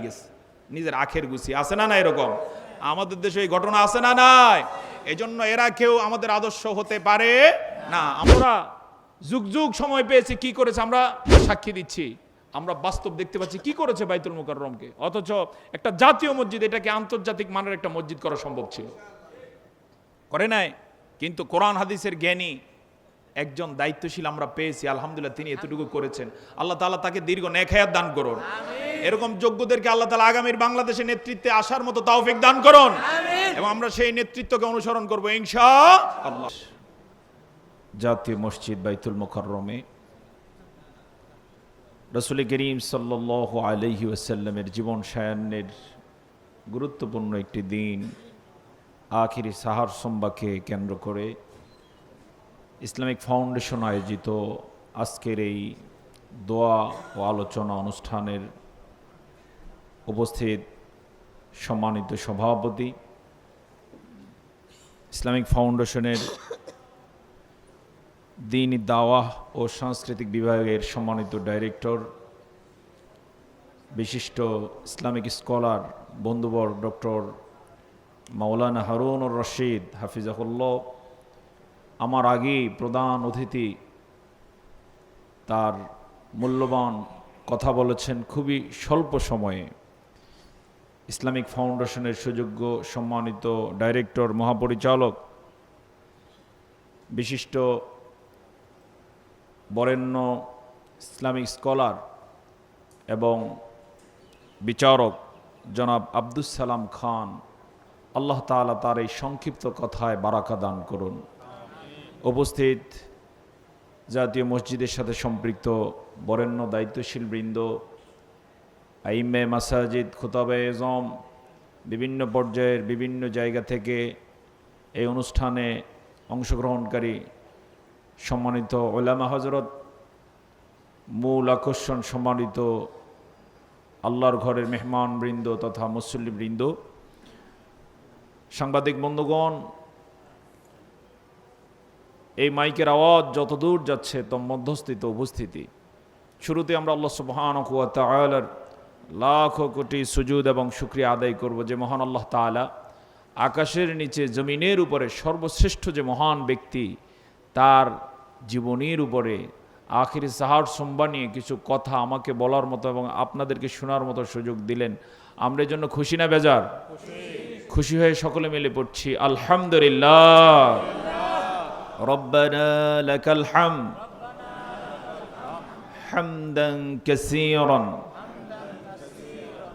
গেছে, নিজের আখের গুছি আছে না না, এরকম আমাদের দেশে এই ঘটনা আছে না নাই? এই জন্য এরা কেউ আমাদের আদর্শ হতে পারে না। আমরা যুগ যুগ সময় পেয়েছি, কি করেছে আমরা সাক্ষী দিচ্ছি, আমরা বাস্তব দেখতে পাচ্ছি কি করেছে বাইতুল মুকাররমকে। অথচ একটা জাতীয় মসজিদ, এটাকে আন্তর্জাতিক মানের একটা মসজিদ করা সম্ভব ছিল, করে নাই। কিন্তু কোরআন হাদিসের জ্ঞানী একজন দায়িত্বশীল আমরা পেয়েছি, আলহামদুলিল্লাহ, তিনি এতটুকু করেছেন। আল্লাহ তাআলা তাকে দীর্ঘ নেক হায়াত দান করুন। এরকম যোগ্যদেরকে আল্লাহ তাআলা আগামীর বাংলাদেশে নেতৃত্বে আসার মতো তৌফিক দান করুন, এবং আমরা সেই নেতৃত্বকে অনুসরণ করব ইনশাআল্লাহ। জাতীয় মসজিদ বাইতুল মুকাররমে রাসূল করিম সাল্লাল্লাহু আলাইহি ওয়াসাল্লামের জীবন সায়ান্নের গুরুত্বপূর্ণ একটি দিন আখিরি সাহার সোমবারকে কেন্দ্র করে ইসলামিক ফাউন্ডেশন আয়োজিত আজকের এই দোয়া ও আলোচনা অনুষ্ঠানের উপস্থিত সম্মানিত সভাপতি, ইসলামিক ফাউন্ডেশনের দ্বীনি দাওয়াহ ও সাংস্কৃতিক বিভাগের সম্মানিত ডাইরেক্টর, বিশিষ্ট ইসলামিক স্কলার বন্ধুবর ডক্টর মাওলানা হারুনুর রশিদ হাফিজাহুল্লাহ, আমার আগেই প্রধান অতিথি তার মূল্যবান কথা বলেছেন খুবই স্বল্প সময়ে। ইসলামিক ফাউন্ডেশনের সুযোগ্য সম্মানিত ডাইরেক্টর, মহাপরিচালক, বিশিষ্ট বরেণ্য ইসলামিক স্কলার এবং বিচারক জনাব আব্দুস সালাম খান, আল্লাহ তাআলা তার এই সংক্ষিপ্ত কথায় বারাকা দান করুন। উপস্থিত জাতীয় মসজিদের সাথে সম্পৃক্ত বরেণ্য দায়িত্বশীল বৃন্দ, আইম্মে মাসাজিদ, খুতাবে এজম, বিভিন্ন পর্যায়ের বিভিন্ন জায়গা থেকে এই অনুষ্ঠানে অংশগ্রহণকারী সম্মানিত উলামা হযরত, মূল আকর্ষণ সম্মানিত আল্লাহর ঘরের মেহমান বৃন্দ তথা মুসল্লি বৃন্দ, সাংবাদিক বন্ধুগণ, এই মাইকের আওয়াজ যত দূর যাচ্ছে তত মধ্যস্থিত উপস্থিতি। শুরুতে আমরা আল্লাহ সুবহানাহু ওয়া তাআলার লাখো কোটি সুজুদ এবং শুকরিয়া আদায় করব যে মহান আল্লাহ তাআলা আকাশের নিচে জমিনের উপরে সর্বশ্রেষ্ঠ যে মহান ব্যক্তি, তার জীবনীর উপরে আখিরি সাহার সোমবার নিয়ে কিছু কথা আমাকে বলার মতো এবং আপনাদেরকে শোনার মতো সুযোগ দিলেন। আমরা এর জন্য খুশি না বেজার? খুশি হয়ে সকলে মিলে পড়ছি আলহামদুলিল্লাহ। রব্বানা লাকাল হামদ হামদান কাসীরান